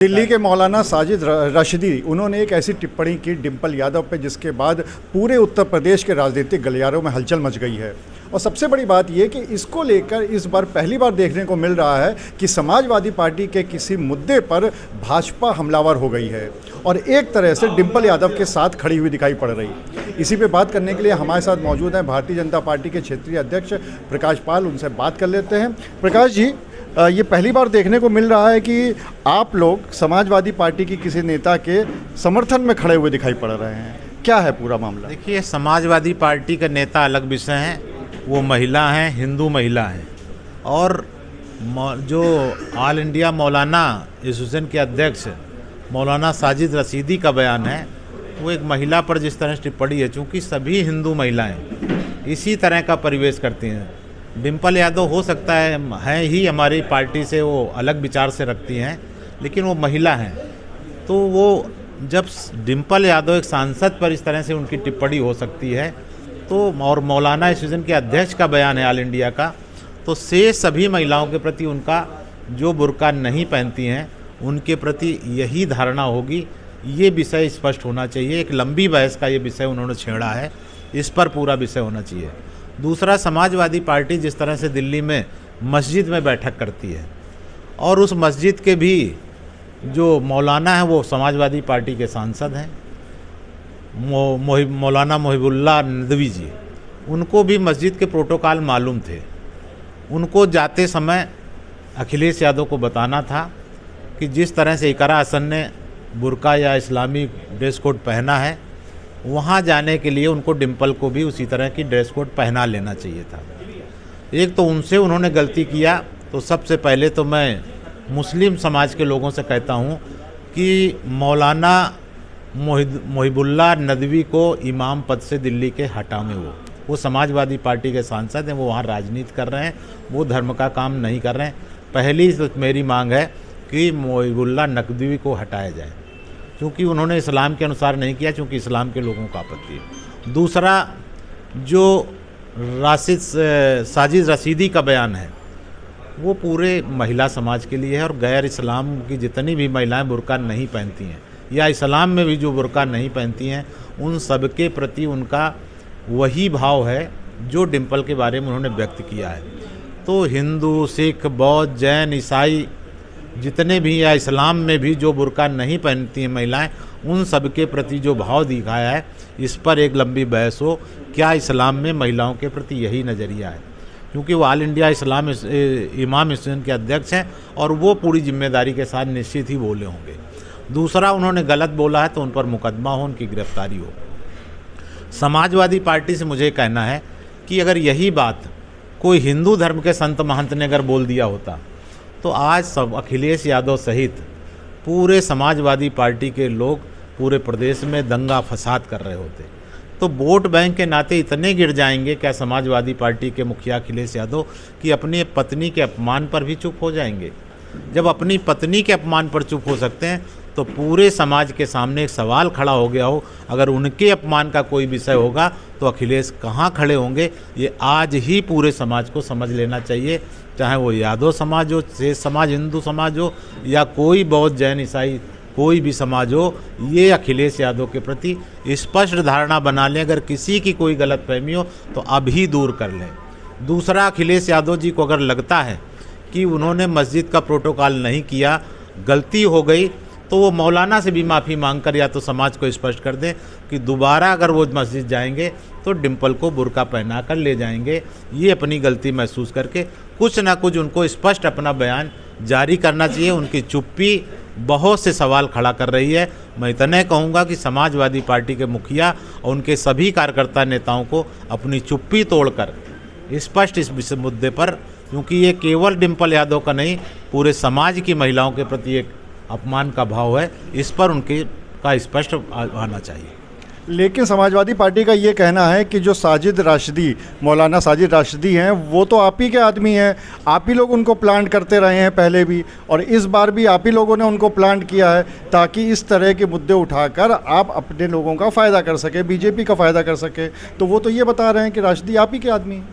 दिल्ली के मौलाना साजिद रशीदी उन्होंने एक ऐसी टिप्पणी की डिंपल यादव पे जिसके बाद पूरे उत्तर प्रदेश के राजनीतिक गलियारों में हलचल मच गई है। और सबसे बड़ी बात यह कि इसको लेकर इस बार पहली बार देखने को मिल रहा है कि समाजवादी पार्टी के किसी मुद्दे पर भाजपा हमलावर हो गई है और एक तरह से डिंपल यादव के साथ खड़ी हुई दिखाई पड़ रही। इसी पे बात करने के लिए हमारे साथ मौजूद हैं भारतीय जनता पार्टी के क्षेत्रीय अध्यक्ष प्रकाश पाल। उनसे बात कर लेते हैं। प्रकाश जी, ये पहली बार देखने को मिल रहा है कि आप लोग समाजवादी पार्टी की किसी नेता के समर्थन में खड़े हुए दिखाई पड़ रहे हैं, क्या है पूरा मामला? देखिए, समाजवादी पार्टी का नेता अलग विषय हैं, वो महिला हैं, हिंदू महिला हैं। और जो ऑल इंडिया मौलाना एसोसिएशन के अध्यक्ष मौलाना साजिद रशीदी का बयान है, वो एक महिला पर जिस तरह से टिप्पणी है, चूँकि सभी हिंदू महिलाएं इसी तरह का परिवेश करती हैं। डिंपल यादव हो सकता है ही हमारी पार्टी से वो अलग विचार से रखती हैं, लेकिन वो महिला हैं। तो वो जब डिंपल यादव एक सांसद पर इस तरह से उनकी टिप्पणी हो सकती है, तो और मौलाना एसोसिएशन के अध्यक्ष का बयान है ऑल इंडिया का, तो से सभी महिलाओं के प्रति उनका जो बुर्का नहीं पहनती हैं उनके प्रति यही धारणा होगी। ये विषय स्पष्ट होना चाहिए। एक लंबी बहस का ये विषय उन्होंने छेड़ा है, इस पर पूरा विषय होना चाहिए। दूसरा, समाजवादी पार्टी जिस तरह से दिल्ली में मस्जिद में बैठक करती है और उस मस्जिद के भी जो मौलाना है वो समाजवादी पार्टी के सांसद हैं, मौलाना मोहिबुल्लाह नदवी जी, उनको भी मस्जिद के प्रोटोकॉल मालूम थे। उनको जाते समय अखिलेश यादव को बताना था कि जिस तरह से इकरा हसन ने बुर्का या इस्लामी ड्रेस कोड पहना है, वहाँ जाने के लिए उनको डिंपल को भी उसी तरह की ड्रेस कोड पहना लेना चाहिए था। एक तो उनसे उन्होंने गलती किया। तो सबसे पहले तो मैं मुस्लिम समाज के लोगों से कहता हूँ कि मौलाना मोहिबुल्लाह नदवी को इमाम पद से दिल्ली के हटाएं। वो समाजवादी पार्टी के सांसद हैं, वो वहाँ राजनीति कर रहे हैं, वो धर्म का काम नहीं कर रहे हैं। पहली तो मेरी मांग है कि मोहिबुल्लाह नदवी को हटाया जाए, क्योंकि उन्होंने इस्लाम के अनुसार नहीं किया, क्योंकि इस्लाम के लोगों को आपत्ति है। दूसरा, जो साजिद रशीदी का बयान है वो पूरे महिला समाज के लिए है, और गैर इस्लाम की जितनी भी महिलाएं बुर्का नहीं पहनती हैं या इस्लाम में भी जो बुर्का नहीं पहनती हैं, उन सब के प्रति उनका वही भाव है जो डिंपल के बारे में उन्होंने व्यक्त किया है। तो हिंदू, सिख, बौद्ध, जैन, ईसाई जितने भी या इस्लाम में भी जो बुर्का नहीं पहनती हैं महिलाएं, उन सब के प्रति जो भाव दिखाया है, इस पर एक लंबी बहस हो। क्या इस्लाम में महिलाओं के प्रति यही नज़रिया है? क्योंकि वो ऑल इंडिया इमाम एसोसिएशन के अध्यक्ष हैं और वो पूरी जिम्मेदारी के साथ निश्चित ही बोले होंगे। दूसरा, उन्होंने गलत बोला है तो उन पर मुकदमा हो, उनकी गिरफ्तारी हो। समाजवादी पार्टी से मुझे कहना है कि अगर यही बात कोई हिंदू धर्म के संत महंत ने अगर बोल दिया होता तो आज सब अखिलेश यादव सहित पूरे समाजवादी पार्टी के लोग पूरे प्रदेश में दंगा फसाद कर रहे होते। तो वोट बैंक के नाते इतने गिर जाएंगे क्या समाजवादी पार्टी के मुखिया अखिलेश यादव कि अपनी पत्नी के अपमान पर भी चुप हो जाएंगे? जब अपनी पत्नी के अपमान पर चुप हो सकते हैं तो पूरे समाज के सामने एक सवाल खड़ा हो गया हो, अगर उनके अपमान का कोई विषय होगा तो अखिलेश कहाँ खड़े होंगे? ये आज ही पूरे समाज को समझ लेना चाहिए, चाहे वो यादव समाज हो, शेष समाज, हिंदू समाज हो, या कोई बौद्ध, जैन, ईसाई कोई भी समाज हो। ये अखिलेश यादव के प्रति स्पष्ट धारणा बना लें। अगर किसी की कोई गलतफहमी हो तो अभी दूर कर लें। दूसरा, अखिलेश यादव जी को अगर लगता है कि उन्होंने मस्जिद का प्रोटोकॉल नहीं किया, गलती हो गई, तो वो मौलाना से भी माफ़ी मांग कर या तो समाज को स्पष्ट कर दें कि दोबारा अगर वो मस्जिद जाएंगे तो डिंपल को बुर्का पहना कर ले जाएंगे। ये अपनी गलती महसूस करके कुछ ना कुछ उनको स्पष्ट अपना बयान जारी करना चाहिए। उनकी चुप्पी बहुत से सवाल खड़ा कर रही है। मैं इतना कहूँगा कि समाजवादी पार्टी के मुखिया और उनके सभी कार्यकर्ता नेताओं को अपनी चुप्पी तोड़कर स्पष्ट इस मुद्दे पर, क्योंकि ये केवल डिंपल यादव का नहीं, पूरे समाज की महिलाओं के प्रति एक अपमान का भाव है, इस पर उनके का स्पष्ट आना चाहिए। लेकिन समाजवादी पार्टी का ये कहना है कि जो साजिद राशिदी, मौलाना साजिद राशिदी हैं, वो तो आप ही के आदमी हैं, आप ही लोग उनको प्लांट करते रहे हैं पहले भी, और इस बार भी आप ही लोगों ने उनको प्लांट किया है ताकि इस तरह के मुद्दे उठाकर आप अपने लोगों का फ़ायदा कर सके, बीजेपी का फ़ायदा कर सके। तो वो तो ये बता रहे हैं कि राशिदी आप ही के आदमी हैं।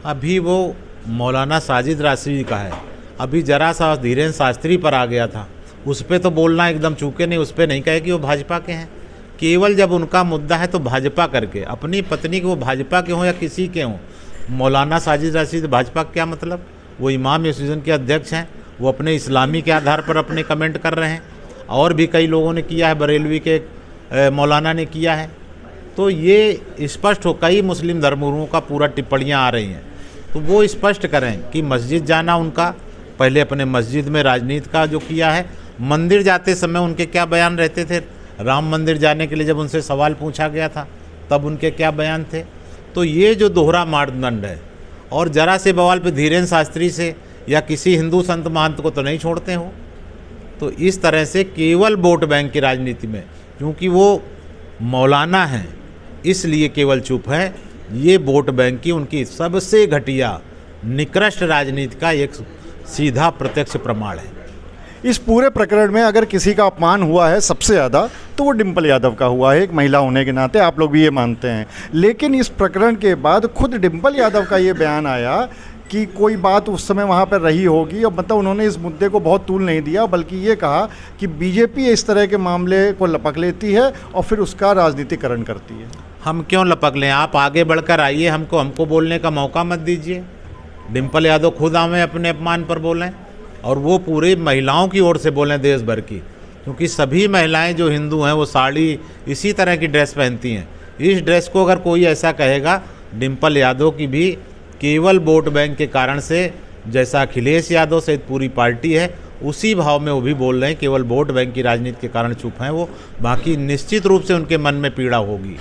अभी वो मौलाना साजिद राशिदी का है, अभी जरा सा धीरेन्द्र शास्त्री पर आ गया था, उस पर तो बोलना एकदम चूके नहीं, उस पर नहीं कहे कि वो भाजपा के हैं। केवल जब उनका मुद्दा है तो भाजपा करके, अपनी पत्नी के वो भाजपा के हों या किसी के हों, मौलाना साजिद रशीद भाजपा का क्या मतलब? वो इमाम एसोसिएशन के अध्यक्ष हैं, वो अपने इस्लामी के आधार पर अपने कमेंट कर रहे हैं, और भी कई लोगों ने किया है, बरेलवी के मौलाना ने किया है। तो ये स्पष्ट हो, कई मुस्लिम धर्मगुरुओं का पूरा टिप्पणियाँ आ रही हैं, तो वो स्पष्ट करें कि मस्जिद जाना उनका, पहले अपने मस्जिद में राजनीति का जो किया है, मंदिर जाते समय उनके क्या बयान रहते थे, राम मंदिर जाने के लिए जब उनसे सवाल पूछा गया था तब उनके क्या बयान थे। तो ये जो दोहरा मानदंड है, और जरा से बवाल पे धीरेन्द्र शास्त्री से या किसी हिंदू संत महंत को तो नहीं छोड़ते हो। तो इस तरह से केवल वोट बैंक की राजनीति में, क्योंकि वो मौलाना हैं इसलिए केवल चुप है, ये वोट बैंक की उनकी सबसे घटिया निकृष्ट राजनीति का एक सीधा प्रत्यक्ष प्रमाण है। इस पूरे प्रकरण में अगर किसी का अपमान हुआ है सबसे ज़्यादा तो वो डिम्पल यादव का हुआ है, एक महिला होने के नाते, आप लोग भी ये मानते हैं। लेकिन इस प्रकरण के बाद खुद डिम्पल यादव का ये बयान आया कि कोई बात उस समय वहाँ पर रही होगी, और मतलब उन्होंने इस मुद्दे को बहुत तूल नहीं दिया, बल्कि ये कहा कि बीजेपी इस तरह के मामले को लपक लेती है और फिर उसका राजनीतिकरण करती है। हम क्यों लपक लें? आप आगे बढ़कर आइए, हमको बोलने का मौका मत दीजिए। डिम्पल यादव खुद हमें अपने अपमान पर बोलें, और वो पूरी महिलाओं की ओर से बोलें, देश भर की, क्योंकि सभी महिलाएं जो हिंदू हैं वो साड़ी इसी तरह की ड्रेस पहनती हैं। इस ड्रेस को अगर कोई ऐसा कहेगा, डिम्पल यादव की भी केवल वोट बैंक के कारण से, जैसा अखिलेश यादव सहित पूरी पार्टी है, उसी भाव में वो भी बोल रहे हैं, केवल वोट बैंक की राजनीति के कारण चुप हैं वो, बाकी निश्चित रूप से उनके मन में पीड़ा होगी।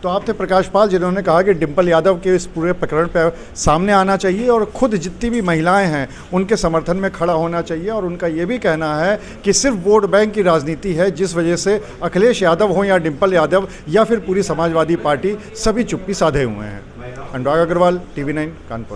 तो आप थे प्रकाश पाल, जिन्होंने कहा कि डिम्पल यादव के इस पूरे प्रकरण पर सामने आना चाहिए और खुद जितनी भी महिलाएं हैं उनके समर्थन में खड़ा होना चाहिए। और उनका ये भी कहना है कि सिर्फ वोट बैंक की राजनीति है जिस वजह से अखिलेश यादव हो या डिम्पल यादव या फिर पूरी समाजवादी पार्टी, सभी चुप्पी साधे हुए हैं। अनुराग अग्रवाल, TV9 कानपुर।